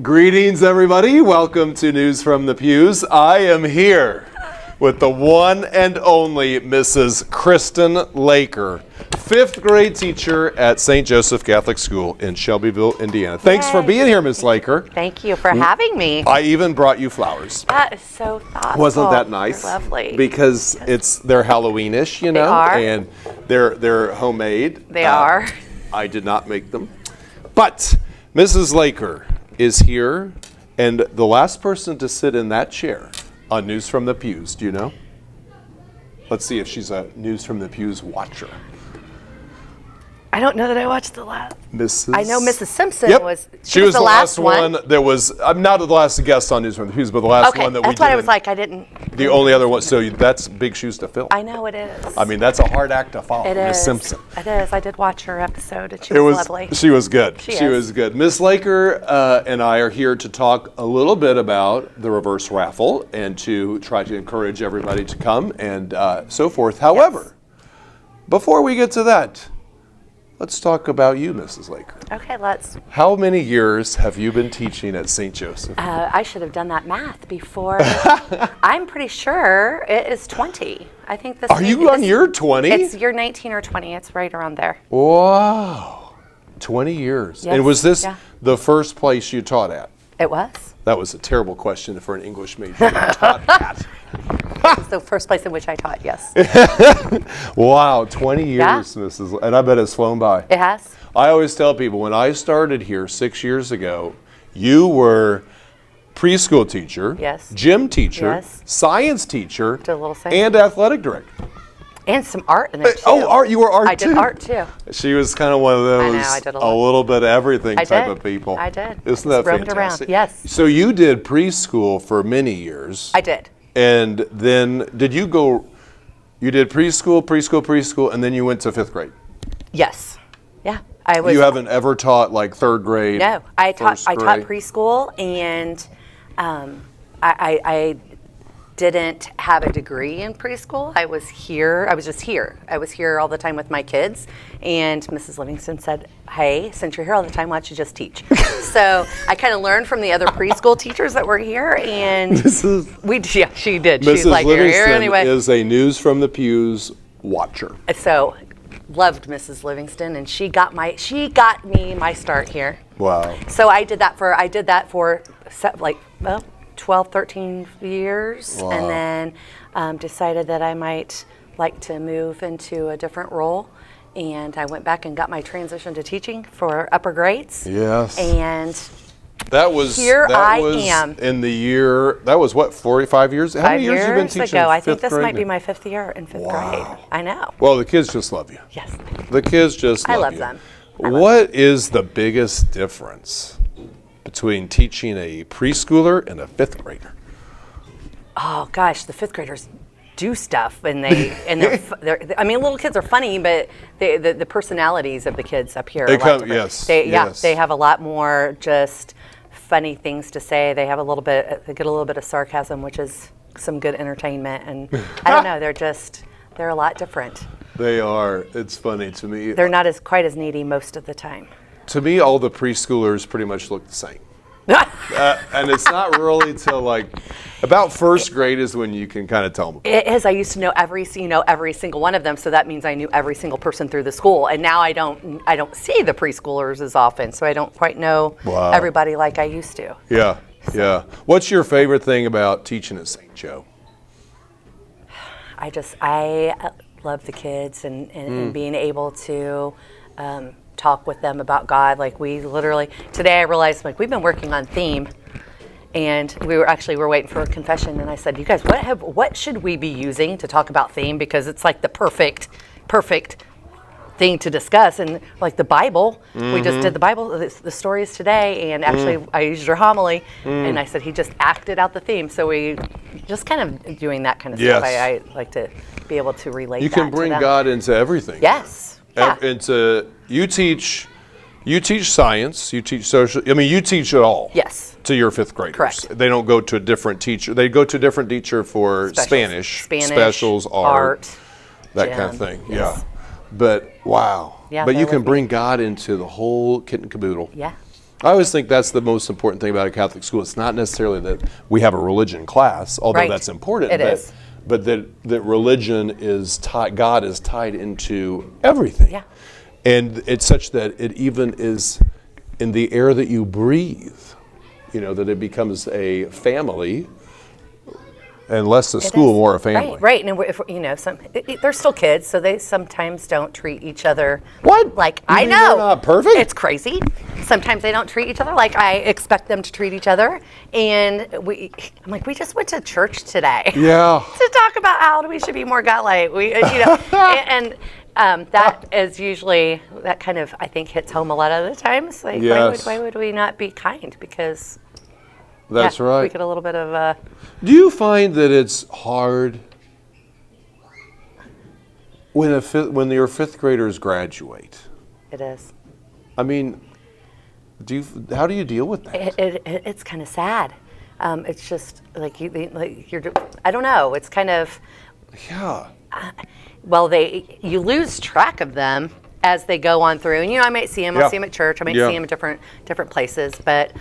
Greetings, everybody. Welcome to News from the Pews. I am here with the one and only Mrs. Kristen Laker, 5th grade teacher at St. Joseph Catholic School in Shelbyville, Indiana. Thanks for being here, Miss Laker. Thank you for having me. I even brought you flowers. That is so thoughtful. Wasn't that nice? They're lovely. Because they're Halloweenish, you know, They are. And they're homemade. They are. I did not make them. But Mrs. Laker is here, and the last person to sit in that chair on News from the Pews, do you know? Let's see if she's a News from the Pews watcher. I don't know that I watched the last. I know Mrs. Simpson was. She was the last one. There was. I'm not the last guest on News from the Pews, but the last one that we did. That's why I was like, I didn't. The only other one. So that's big shoes to fill. I know it is. I mean, that's a hard act to follow. It Miss is. Simpson. It is. I did watch her episode, and she was lovely. She was good. She was good. Miss Laker and I are here to talk a little bit about the reverse raffle and to try to encourage everybody to come and so forth. However, before we get to that, let's talk about you, Mrs. Laker. Okay, let's. How many years have you been teaching at St. Joseph? I should have done that math before. I'm pretty sure it is 20. I think this. Are you on year 20? It's year 19 or 20. It's right around there. Wow, 20 years. Yes, And was this the first place you taught at? It was. That was a terrible question for an English major. You taught at. It was the first place in which I taught, yes. Wow, 20 years, Mrs. And I bet it's flown by. It has. I always tell people, when I started here 6 years ago, you were preschool teacher, Yes. gym teacher, Yes. science teacher, Did a little science. and athletic director. And some art in there, too. Oh, art! You were art I too. did art, too. She was kind of one of those I did a a lot. little bit of everything I type did. of people. I did. Isn't that Just roamed fantastic? around. Yes. So you did preschool for many years. I did. And then you did preschool, and then you went to 5th grade. Yes. Yeah. I was. You haven't ever taught like 3rd grade? No. I taught grade? preschool, and I didn't have a degree in preschool. I was just here. I was here all the time with my kids, and Mrs. Livingston said, "Hey, since you're here all the time, why don't you just teach?" So I kind of learned from the other preschool teachers that were here, and she did. Mrs. She's like, "You're here anyway." is a News from the Pews watcher. So loved Mrs. Livingston, and she got me my start here. Wow. So I did that for 12, 13 years, Wow. and then decided that I might like to move into a different role. And I went back and got my transition to teaching for upper grades. Yes. And That was am. In the year, that was what, 45 years? How many years have you been teaching ago. I 5th think this grade might be now? my 5th year in 5th grade. I know. Well, the kids just love you. Yes. The kids just love you. I love them. What is the biggest difference between teaching a preschooler and a 5th grader? Oh gosh, the 5th graders do stuff, and they're I mean, little kids are funny, but the personalities of the kids up here are a lot different. They have a lot more just funny things to say. They get a little bit of sarcasm, which is some good entertainment, and I don't know, they're a lot different. They are. It's funny to me. They're not quite as needy most of the time. To me, all the preschoolers pretty much look the same. And it's not really till like about 1st grade is when you can kind of tell them. It is. I used to know every single one of them, so that means I knew every single person through the school. And now I don't see the preschoolers as often, so I don't quite know everybody like I used to. Yeah, yeah. What's your favorite thing about teaching at St. Joe? I love the kids and being able to talk with them about God. Like today I realized we've been working on theme, and we're waiting for a confession, and I said, you guys, what should we be using to talk about theme, because it's like the perfect thing to discuss, and like the Bible. We just did the Bible, the stories today, and actually I used your homily, and I said he just acted out the theme. So we just kind of doing that kind of stuff. I like to be able to relate. You can bring God into everything. Yes. Yeah. You teach science, you teach social. I mean, you teach it all. Yes. To your 5th graders. Correct. They don't go to a different teacher. They go to a different teacher for Spanish, specials, art, that kind of thing. Yes. Yeah. But wow. Yeah, but you can bring God into the whole kit and caboodle. Yeah. I always think that's the most important thing about a Catholic school. It's not necessarily that we have a religion class, although Right. that's important. It is. But that religion is tied, God is tied into everything. Yeah. And it's such that it even is in the air that you breathe, that it becomes a family, and less a school, more a family. Right. And if, they're still kids, so they sometimes don't treat each other. What? Like, You I mean know. they're not perfect? It's crazy. Sometimes they don't treat each other like I expect them to treat each other. And I'm like, we just went to church today. Yeah. to talk about how we should be more godlike. That is usually, that kind of, I think, hits home a lot of the times. Like, Yes. why would we not be kind? Because That's right. we get a little bit of Do you find that it's hard when your fifth graders graduate? it is. I mean, how do you deal with that? It's kind of sad. It's just like you're. I don't know. It's kind of. Yeah. Well, you lose track of them as they go on through, and I might see them. Yeah. I'll see them at church. I might Yeah. see them at different places, but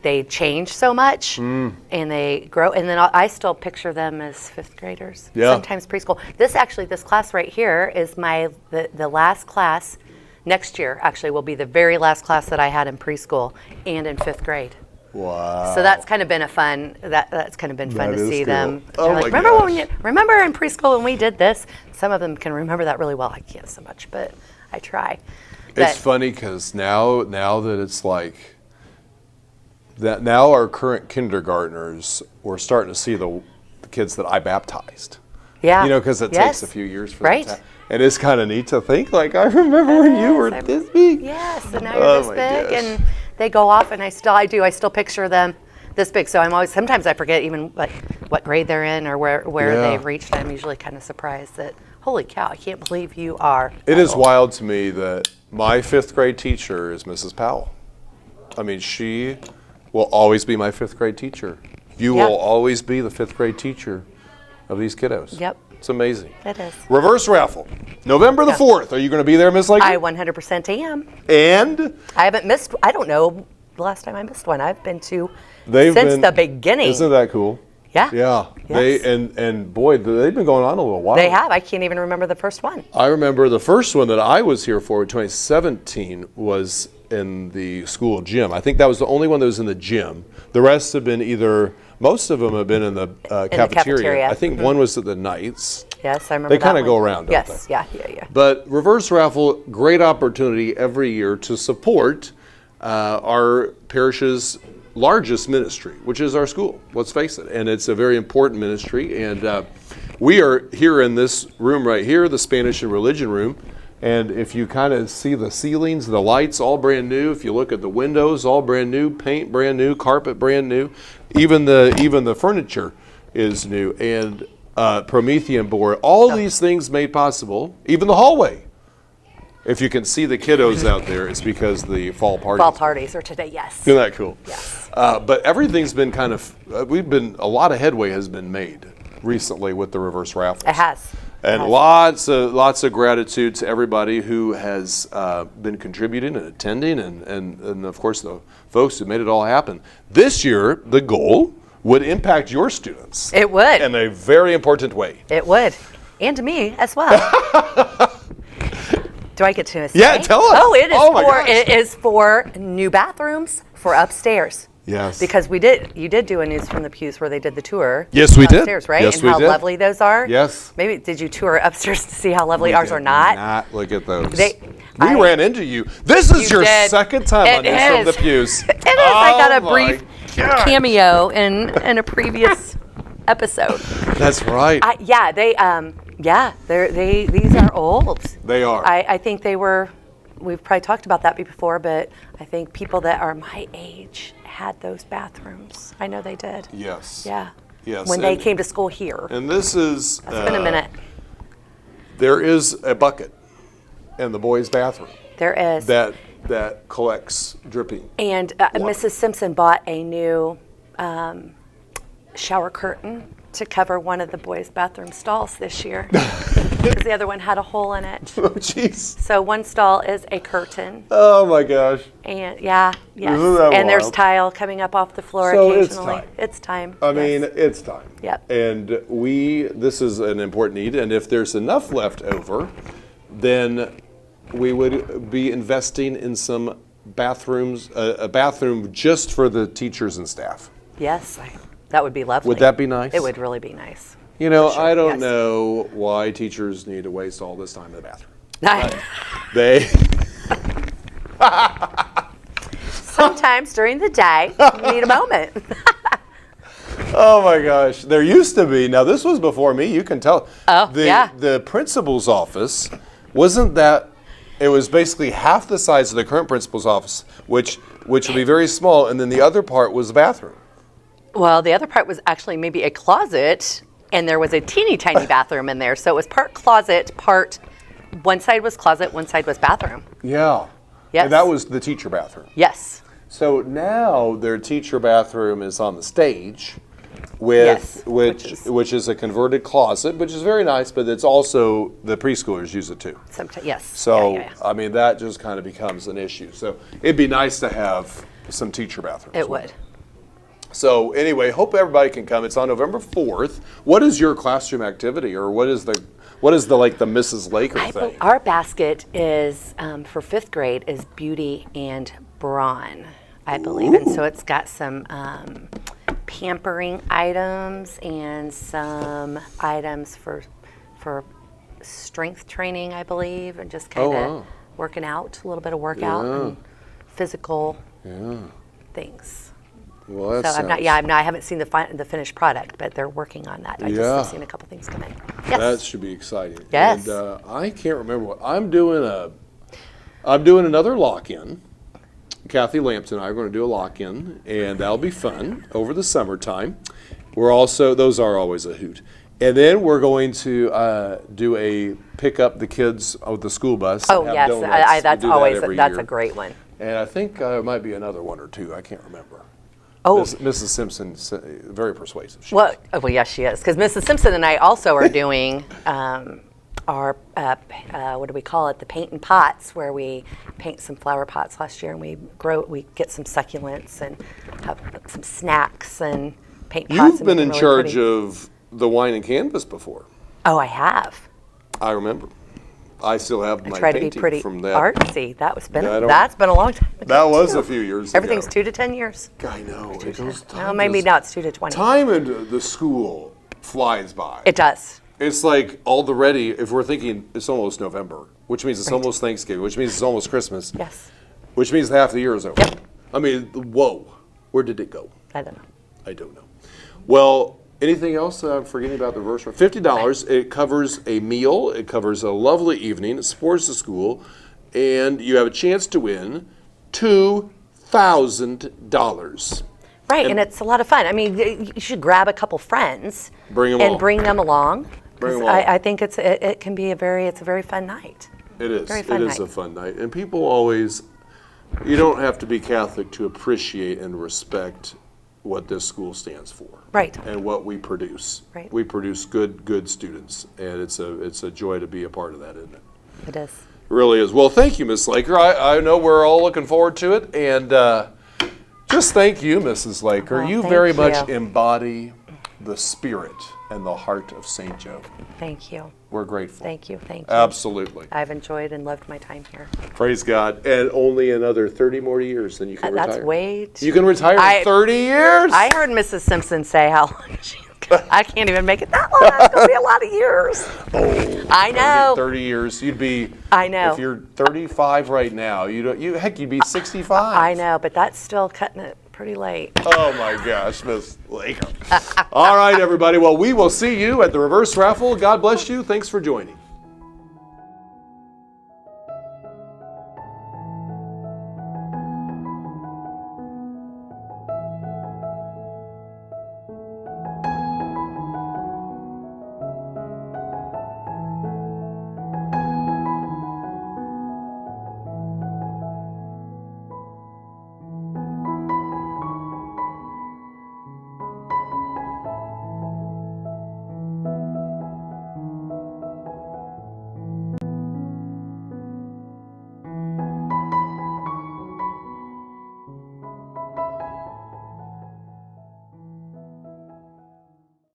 they change so much, and they grow. And then I still picture them as fifth graders. Yeah. Sometimes preschool. This class right here is the last class. Next year, actually, will be the very last class that I had in preschool and in fifth grade. Wow. So that's kind of been fun That to is see cool. them. Oh They're my like, gosh. remember in preschool when we did this? Some of them can remember that really well. I can't so much, but I try. It's funny because now that it's like that, now our current kindergartners, we're starting to see the kids that I baptized. Yeah. Because it takes a few years for Right. them to. And it's kind of neat to think, like, I remember when you were this big. Yes, and now Oh you're my this big, gosh. and they go off, and I still picture them this big. So sometimes I forget even what grade they're in or where Yeah. they've reached. I'm usually kind of surprised that, holy cow, I can't believe you are. It is wild to me that my fifth grade teacher is Mrs. Powell. I mean, she will always be my fifth grade teacher. You Yeah. will always be the fifth grade teacher of these kiddos. Yep. It's amazing. It is. Reverse raffle, November the 4th. Are you going to be there, Miss Laker? I 100% am. And I haven't missed. I don't know the last time I missed one. I've been to they've since been, the beginning. Isn't that cool? Yeah. Yeah. Yes. And boy, they've been going on a little while. They have. I can't even remember the first one. I remember the first one that I was here for in 2017 was in the school gym. I think that was the only one that was in the gym. The rest have been most of them have been in the cafeteria. cafeteria. I think one was at the Knights. Yes, I remember. They kind that of go one. around, don't Yes. they? Yeah. But reverse raffle, great opportunity every year to support our parish's largest ministry, which is our school. Let's face it, and it's a very important ministry. And we are here in this room right here, the Spanish and Religion room. And if you kind of see the ceilings, the lights, all brand new. If you look at the windows, all brand new, paint brand new, carpet brand new. Even the furniture is new, and Promethean board. All these things made possible. Even the hallway. If you can see the kiddos out there, it's because the fall parties are today. Yes. Isn't that cool? Yes. But everything's been kind of. A lot of headway has been made recently with the reverse raffles. It has. And lots of gratitude to everybody who has been contributing and attending, and of course the folks who made it all happen. This year, the goal would impact your students. It would. In a very important way. It would, and me as well. Do I get to say? Yeah, tell us. Oh, my gosh. it is for new bathrooms for upstairs. Yes. Because you did do a News from the Pews where they did the tour. Yes, we did. Upstairs, right? Yes, and we how did. lovely those are. Yes. Maybe did you tour upstairs to see how lovely ours are not? Not look at those. I- we ran into you. This is You your did. second time on It News from the is. Pews. It is. I got a Oh, brief my gosh. cameo in a previous episode. That's right. These are old. They are. I think they were. We've probably talked about that before, but I think people that are my age had those bathrooms. I know they did. Yes. Yeah. Yes. When they came to school here. And this is. It's been a minute. There is a bucket in the boys' bathroom There is. that collects dripping. And water. Mrs. Simpson bought a new shower curtain to cover one of the boys' bathroom stalls this year. because the other one had a hole in it. Oh, jeez. So one stall is a curtain. Oh, my gosh. And yes. Isn't that And there's wild? tile coming up off the floor So it's occasionally. time. It's time. I yes. mean, it's time. Yep. And this is an important need, and if there's enough left over, then we would be investing in some bathrooms, a bathroom just for the teachers and staff. Yes, that would be lovely. Would that be nice? It would really be nice. You know, sure, I don't yes. know why teachers need to waste all this time in the bathroom. I- They, Sometimes during the day, you need a moment. oh my gosh, there used to be, now this was before me, you can tell. Oh, yeah. The principal's office, wasn't that, it was basically half the size of the current principal's office, which would be very small, and then the other part was the bathroom. Well, the other part was actually maybe a closet, and there was a teeny tiny bathroom in there. So it was part closet, one side was closet, one side was bathroom. Yeah. Yes. And that was the teacher bathroom. Yes. So now their teacher bathroom is on the stage with Yes, which is a converted closet, which is very nice, but it's also the preschoolers use it too. Sometimes, yes. So Yeah. I mean that just kind of becomes an issue. So it'd be nice to have some teacher bathrooms. It would. So anyway, hope everybody can come. It's on November 4th. What is your classroom activity, or what is the like the Mrs. Laker thing? Our basket is for 5th grade is beauty and brawn, I believe, and so it's got some pampering items and some items for strength training, I believe, and just kind of working out, a little bit of workout and physical things. Well, So I haven't seen the finished product, but they're working on that. I just have seen a couple things come in. Yes. That should be exciting. Yes. And I can't remember what I'm doing. I'm doing another lock-in. Kathy Lampton and I are going to do a lock-in, and that'll be fun over the summertime. Those are always a hoot. And then we're going to do a pick up the kids with the school bus. Oh and have yes, donuts. that's We do that always every that's year. a great one. And I think there might be another one or two. I can't remember. Oh. Mrs. Simpson, very persuasive. Well, yes, she is. Because Mrs. Simpson and I also are doing our, what do we call it, the paint and pots, where we paint some flower pots last year, and we get some succulents and have some snacks and paint pots. You've and been make in them really charge pretty. of the wine and canvas before. Oh, I have. I remember. I still have my Try to be painting pretty from that. artsy. That's been Yeah, a long time ago. That was too. a few years ago. Everything's 2 to 10 years. I know. It goes, Well, maybe now it's 2 to 20. Time in the school flies by. It does. It's like already, if we're thinking it's almost November, which means it's almost Thanksgiving, which means it's almost Christmas, Yes. which means half the year is over. Yep. I mean, whoa, where did it go? I don't know. I don't know. Well, anything else that I'm forgetting about the reverse? $50. It covers a meal. It covers a lovely evening. It supports the school. And you have a chance to win $2,000. Right, and it's a lot of fun. I mean, you should grab a couple friends Bring 'em and along. bring them along. Bring 'em 'Cause along. I think it's a very fun night. It is. Very It fun is night. a fun night. And people always, you don't have to be Catholic to appreciate and respect what this school stands for. Right. And what we produce. Right. We produce good students. And it's a joy to be a part of that, isn't it? It is. It really is. Well, thank you, Miss Laker. I know we're all looking forward to it. And just thank you, Mrs. Laker. Oh, you thank very you. much embody the spirit and the heart of St. Joe. Thank you. We're grateful. Thank you. Thank you. Absolutely. I've enjoyed and loved my time here. Praise God. And only another 30 more years, then you can retire. That's way too. You can retire in 30 years? I heard Mrs. Simpson say how long she's got. I can't even make it that long. That's going to be a lot of years. Oh, I know. 30 years. You'd be. I know. If you're 35 right now, heck, you'd be 65. I know, but that's still cutting it pretty late. Oh my gosh, Miss Laker. All right, everybody. Well, we will see you at the reverse raffle. God bless you. Thanks for joining.